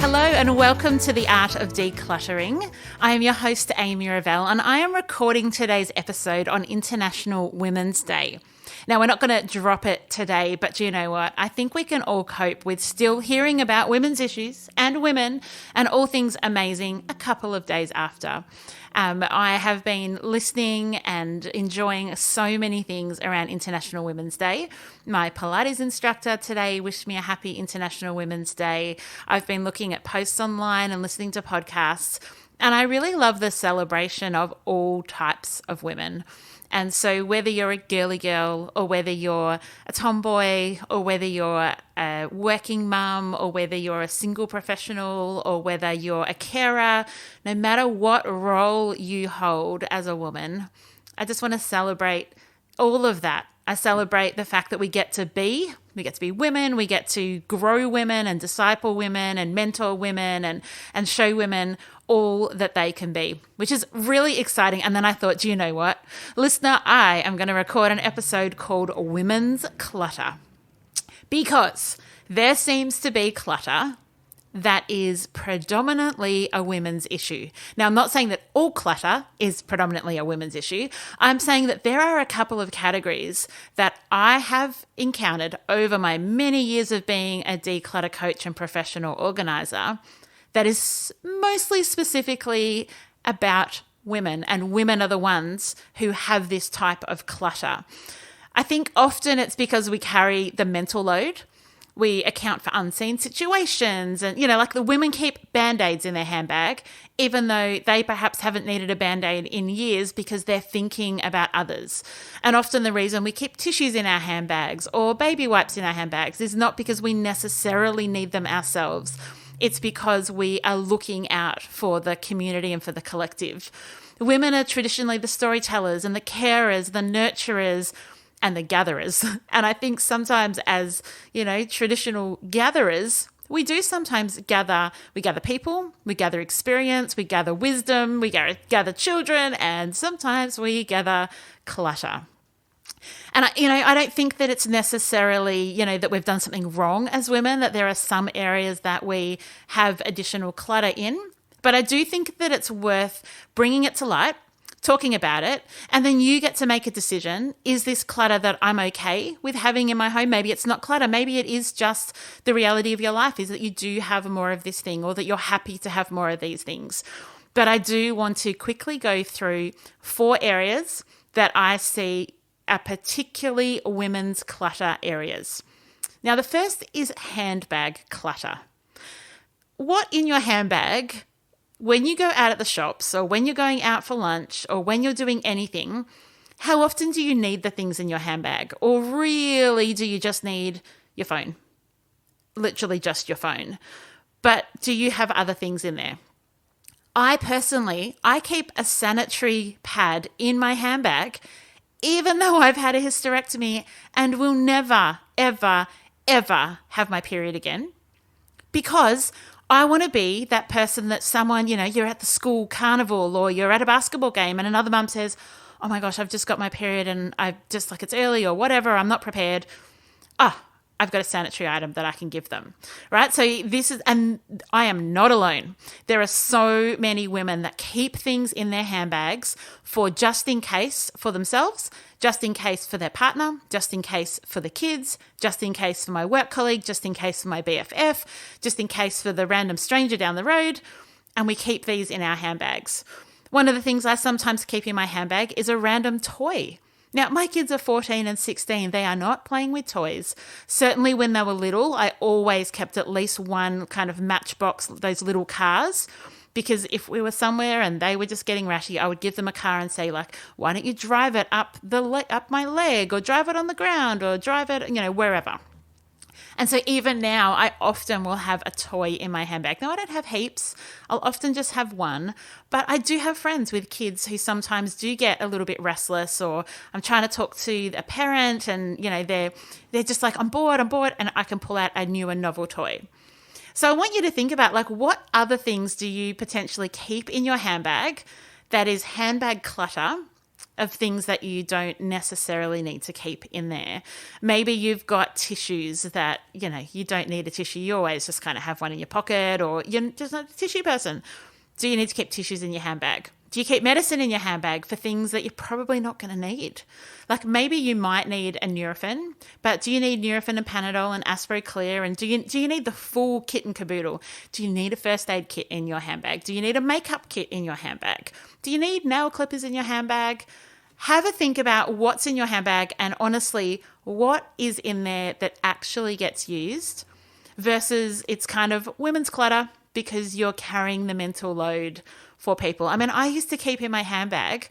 Hello and welcome to The Art of Decluttering. I am your host, Amy Revell, and I am recording today's episode on International Women's Day. Now, we're not going to drop it today, but do you know what? I think we can all cope with still hearing about women's issues and women and all things amazing a couple of days after. I have been listening and enjoying so many things around International Women's Day. My Pilates instructor today wished me a happy International Women's Day. I've been looking at posts online and listening to podcasts, and I really love the celebration of all types of women. And so whether you're a girly girl or whether you're a tomboy or whether you're a working mum or whether you're a single professional or whether you're a carer, no matter what role you hold as a woman, I just want to celebrate all of that. I celebrate the fact that we get to be women, we get to grow women and disciple women and mentor women and show women all that they can be, which is really exciting. And then I thought, do you know what? Listener, I am going to record an episode called Women's Clutter, because there seems to be clutter that is predominantly a women's issue. Now, I'm not saying that all clutter is predominantly a women's issue. I'm saying that there are a couple of categories that I have encountered over my many years of being a declutter coach and professional organizer that is mostly specifically about women, and women are the ones who have this type of clutter. I think often it's because we carry the mental load. We account for unseen situations, and, like the women keep Band-Aids in their handbag, even though they perhaps haven't needed a Band-Aid in years because they're thinking about others. And often the reason we keep tissues in our handbags or baby wipes in our handbags is not because we necessarily need them ourselves. It's because we are looking out for the community and for the collective. Women are traditionally the storytellers and the carers, the nurturers, and the gatherers. And I think sometimes as, traditional gatherers, we do sometimes gather people, we gather experience, we gather wisdom, we gather children, and sometimes we gather clutter. And, I don't think that it's necessarily, that we've done something wrong as women, that there are some areas that we have additional clutter in. But I do think that it's worth bringing it to light, talking about it, and then you get to make a decision. Is this clutter that I'm okay with having in my home? Maybe it's not clutter. Maybe it is just the reality of your life is that you do have more of this thing, or that you're happy to have more of these things. But I do want to quickly go through 4 areas that I see are particularly women's clutter areas. Now, the first is handbag clutter. What in your handbag, when you go out at the shops or when you're going out for lunch or when you're doing anything, how often do you need the things in your handbag? Or really do you just need your phone? Literally just your phone. But do you have other things in there? I keep a sanitary pad in my handbag, even though I've had a hysterectomy and will never, ever, ever have my period again, because I want to be that person that someone, you're at the school carnival or you're at a basketball game and another mum says, oh my gosh, I've just got my period and I just it's early or whatever, I'm not prepared. I've got a sanitary item that I can give them, right? So and I am not alone. There are so many women that keep things in their handbags for just in case for themselves, just in case for their partner, just in case for the kids, just in case for my work colleague, just in case for my BFF, just in case for the random stranger down the road. And we keep these in our handbags. One of the things I sometimes keep in my handbag is a random toy. Now, my kids are 14 and 16. They are not playing with toys. Certainly when they were little, I always kept at least one kind of matchbox, those little cars, because if we were somewhere and they were just getting ratty, I would give them a car and say, why don't you drive it up my leg, or drive it on the ground, or drive it, wherever. And so even now, I often will have a toy in my handbag. Now, I don't have heaps. I'll often just have one. But I do have friends with kids who sometimes do get a little bit restless, or I'm trying to talk to a parent and, they're just like, I'm bored, and I can pull out a new and novel toy. So I want you to think about, what other things do you potentially keep in your handbag that is handbag clutter of things that you don't necessarily need to keep in there. Maybe you've got tissues that, you don't need a tissue. You always just kind of have one in your pocket, or you're just not a tissue person. Do you need to keep tissues in your handbag? Do you keep medicine in your handbag for things that you're probably not going to need? Like maybe you might need a Nurofen, but do you need Nurofen and Panadol and Aspro Clear? And do you need the full kit and caboodle? Do you need a first aid kit in your handbag? Do you need a makeup kit in your handbag? Do you need nail clippers in your handbag? Have a think about what's in your handbag and honestly, what is in there that actually gets used versus it's kind of women's clutter because you're carrying the mental load for people. I mean, I used to keep in my handbag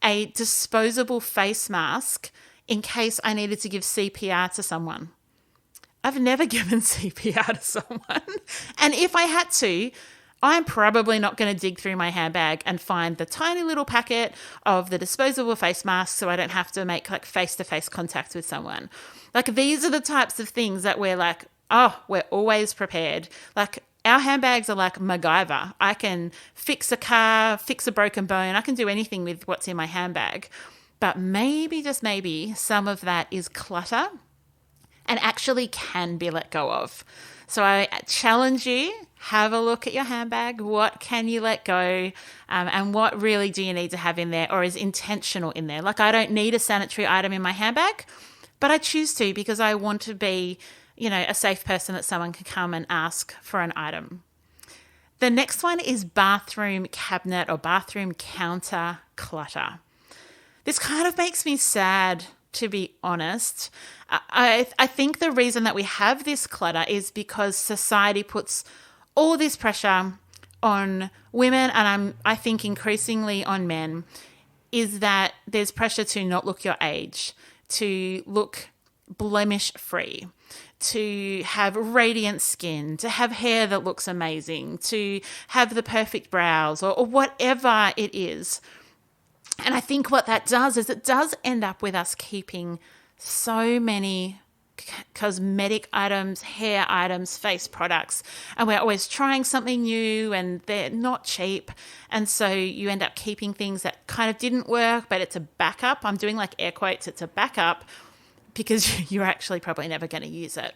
a disposable face mask in case I needed to give CPR to someone. I've never given CPR to someone. And if I had to, I'm probably not going to dig through my handbag and find the tiny little packet of the disposable face mask so I don't have to make like face-to-face contact with someone. Like these are the types of things that we're like, oh, we're always prepared. Like our handbags are like MacGyver. I can fix a car, fix a broken bone. I can do anything with what's in my handbag. But maybe, just maybe, some of that is clutter and actually can be let go of. So I challenge you, have a look at your handbag. What can you let go? And what really do you need to have in there or is intentional in there? Like I don't need a sanitary item in my handbag, but I choose to because I want to be a safe person that someone can come and ask for an item. The next one is bathroom cabinet or bathroom counter clutter. This kind of makes me sad, to be honest. I think the reason that we have this clutter is because society puts all this pressure on women, and I think increasingly on men, is that there's pressure to not look your age, to look blemish-free, to have radiant skin, to have hair that looks amazing, to have the perfect brows or whatever it is. And I think what that does is it does end up with us keeping so many cosmetic items, hair items, face products, and we're always trying something new and they're not cheap. And so you end up keeping things that kind of didn't work, but it's a backup. I'm doing like air quotes, it's a backup, because you're actually probably never going to use it.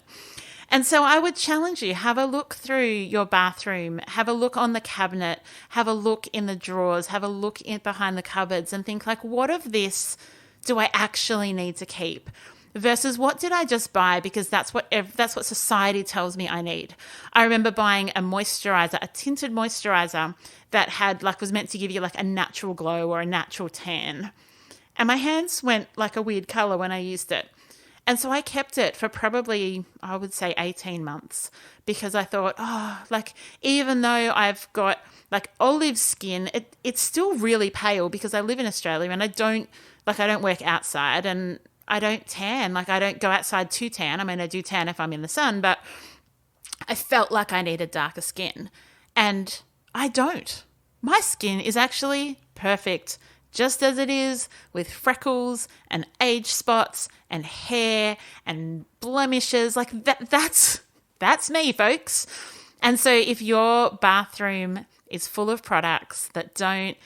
And so I would challenge you, have a look through your bathroom, have a look on the cabinet, have a look in the drawers, have a look in behind the cupboards and think like, what of this do I actually need to keep? Versus what did I just buy because that's what society tells me I need. I remember buying a moisturizer, a tinted moisturizer that had was meant to give you like a natural glow or a natural tan. And my hands went like a weird color when I used it. And so I kept it for probably, I would say 18 months because I thought, even though I've got like olive skin, it's still really pale because I live in Australia and I don't work outside and I don't tan. I don't go outside to tan. I mean, I do tan if I'm in the sun, but I felt like I needed darker skin and I don't. My skin is actually perfect just as it is, with freckles and age spots and hair and blemishes. That's me, folks. And so if your bathroom is full of products that don't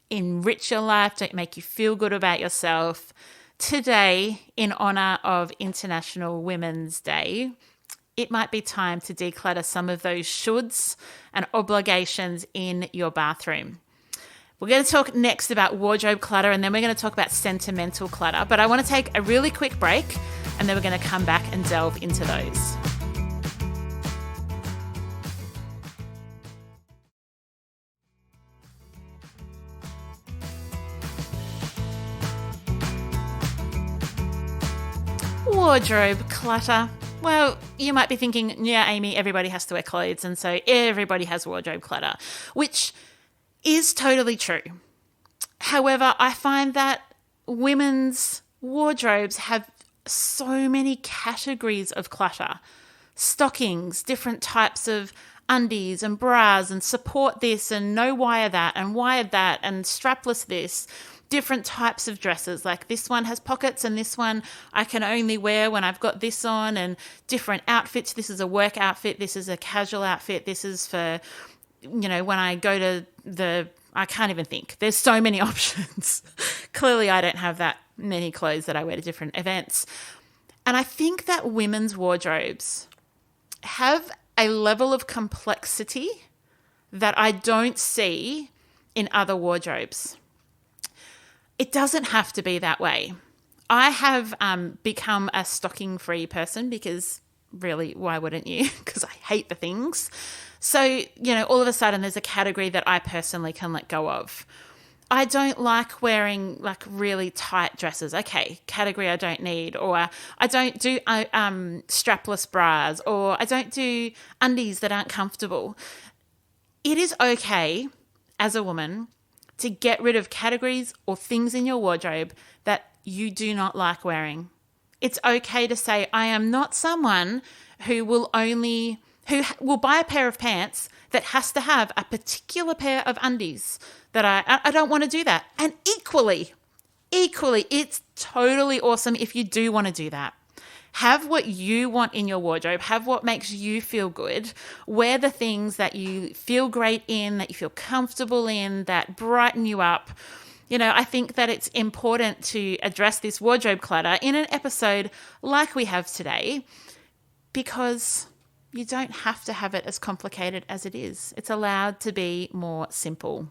enrich your life, don't make you feel good about yourself, today, in honor of International Women's Day, it might be time to declutter some of those shoulds and obligations in your bathroom. We're going to talk next about wardrobe clutter and then we're going to talk about sentimental clutter. But I want to take a really quick break and then we're going to come back and delve into those. Wardrobe clutter. Well, you might be thinking, yeah, Amy, everybody has to wear clothes and so everybody has wardrobe clutter, which is totally true. However, I find that women's wardrobes have so many categories of clutter. Stockings, different types of undies and bras and support this and no wire that and wired that and strapless this. Different types of dresses, like this one has pockets and this one I can only wear when I've got this on, and different outfits. This is a work outfit. This is a casual outfit. This is for, when I go to I can't even think. There's so many options. Clearly, I don't have that many clothes that I wear to different events. And I think that women's wardrobes have a level of complexity that I don't see in other wardrobes. It doesn't have to be that way. I have become a stocking-free person because really, why wouldn't you? Because I hate the things. So, all of a sudden there's a category that I personally can let go of. I don't like wearing like really tight dresses. Okay, category I don't need. Or I don't do strapless bras, or I don't do undies that aren't comfortable. It is okay as a woman to get rid of categories or things in your wardrobe that you do not like wearing. It's okay to say, I am not someone who will buy a pair of pants that has to have a particular pair of undies. That I don't want to do that. And equally, it's totally awesome if you do want to do that. Have what you want in your wardrobe. Have what makes you feel good. Wear the things that you feel great in, that you feel comfortable in, that brighten you up. I think that it's important to address this wardrobe clutter in an episode like we have today, because you don't have to have it as complicated as it is. It's allowed to be more simple.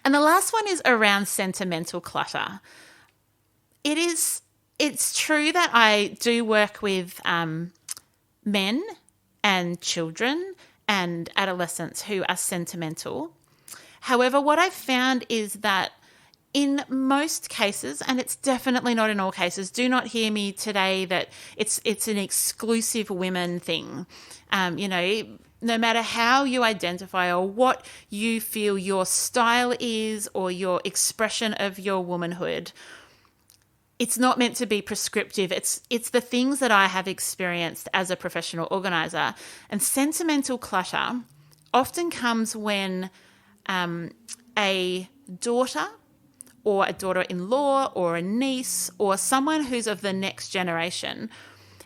And the last one is around sentimental clutter. It's true that I do work with men and children and adolescents who are sentimental. However, what I've found is that in most cases, and it's definitely not in all cases, do not hear me today that it's an exclusive women thing. No matter how you identify or what you feel your style is or your expression of your womanhood, it's not meant to be prescriptive. It's the things that I have experienced as a professional organizer. And sentimental clutter often comes when a daughter or a daughter-in-law or a niece or someone who's of the next generation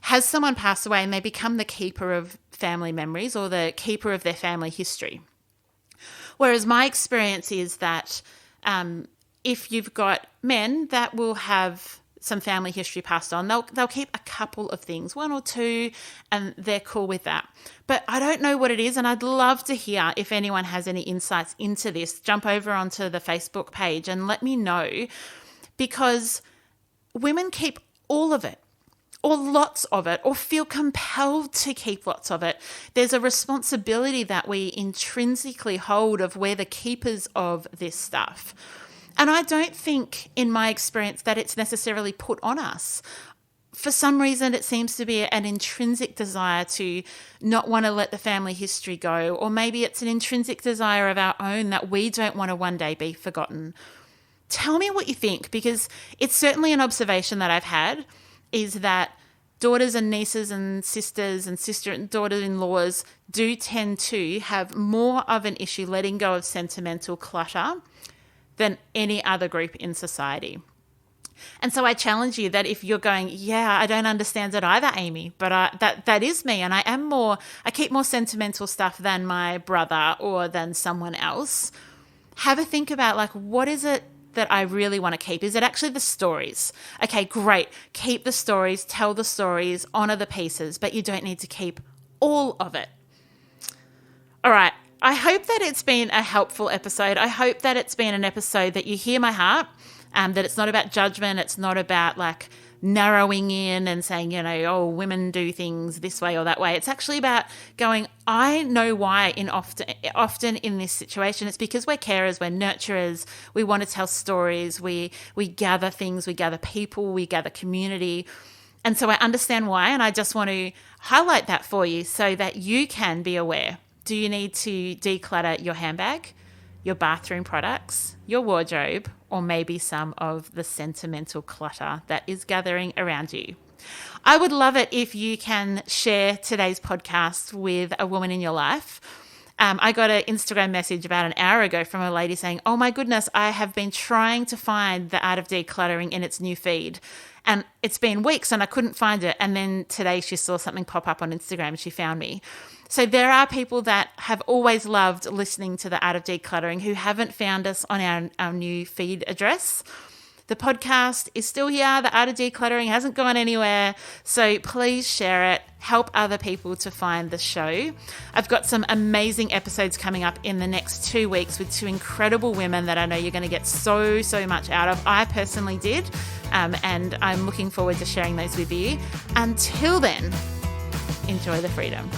has someone pass away and they become the keeper of family memories or the keeper of their family history. Whereas my experience is that if you've got men that will have some family history passed on, they'll keep a couple of things, one or two, and they're cool with that. But I don't know what it is, and I'd love to hear if anyone has any insights into this. Jump over onto the Facebook page and let me know, because women keep all of it, or lots of it, or feel compelled to keep lots of it. There's a responsibility that we intrinsically hold of we're the keepers of this stuff. And I don't think, in my experience, that it's necessarily put on us. For some reason, it seems to be an intrinsic desire to not want to let the family history go, or maybe it's an intrinsic desire of our own that we don't want to one day be forgotten. Tell me what you think, because it's certainly an observation that I've had, is that daughters and nieces and sisters and sister and daughter-in-laws do tend to have more of an issue letting go of sentimental clutter than any other group in society. And so I challenge you that if you're going, yeah, I don't understand it either, Amy, but that is me, and I keep more sentimental stuff than my brother or than someone else. Have a think about, like, what is it that I really want to keep? Is it actually the stories? Okay, great. Keep the stories, tell the stories, honor the pieces, but you don't need to keep all of it. All right. I hope that it's been a helpful episode. I hope that it's been an episode that you hear my heart, that it's not about judgment. It's not about like narrowing in and saying, women do things this way or that way. It's actually about going, I know why often in this situation. It's because we're carers, we're nurturers, we want to tell stories, we gather things, we gather people, we gather community. And so I understand why, and I just want to highlight that for you so that you can be aware. Do you need to declutter your handbag, your bathroom products, your wardrobe, or maybe some of the sentimental clutter that is gathering around you? I would love it if you can share today's podcast with a woman in your life I got an Instagram message about an hour ago from a lady saying, oh my goodness, I have been trying to find the Art of Decluttering in its new feed. And it's been weeks and I couldn't find it. And then today she saw something pop up on Instagram and she found me. So there are people that have always loved listening to the Art of Decluttering who haven't found us on our new feed address. The podcast is still here. The Art of Decluttering hasn't gone anywhere. So please share it. Help other people to find the show. I've got some amazing episodes coming up in the next 2 weeks with 2 incredible women that I know you're going to get so much out of. I personally did. And I'm looking forward to sharing those with you. Until then, enjoy the freedom.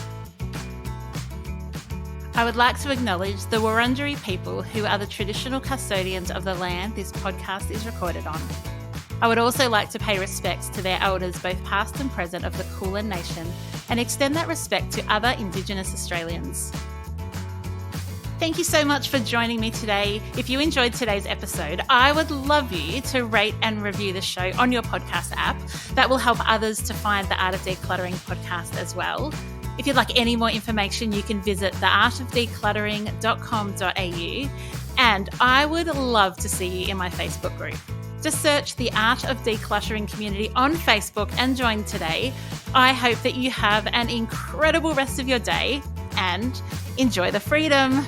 I would like to acknowledge the Wurundjeri people who are the traditional custodians of the land this podcast is recorded on. I would also like to pay respects to their elders, both past and present, of the Kulin Nation, and extend that respect to other Indigenous Australians. Thank you so much for joining me today. If you enjoyed today's episode, I would love you to rate and review the show on your podcast app. That will help others to find the Art of Decluttering podcast as well. If you'd like any more information, you can visit theartofdecluttering.com.au, and I would love to see you in my Facebook group. Just search the Art of Decluttering community on Facebook and join today. I hope that you have an incredible rest of your day and enjoy the freedom.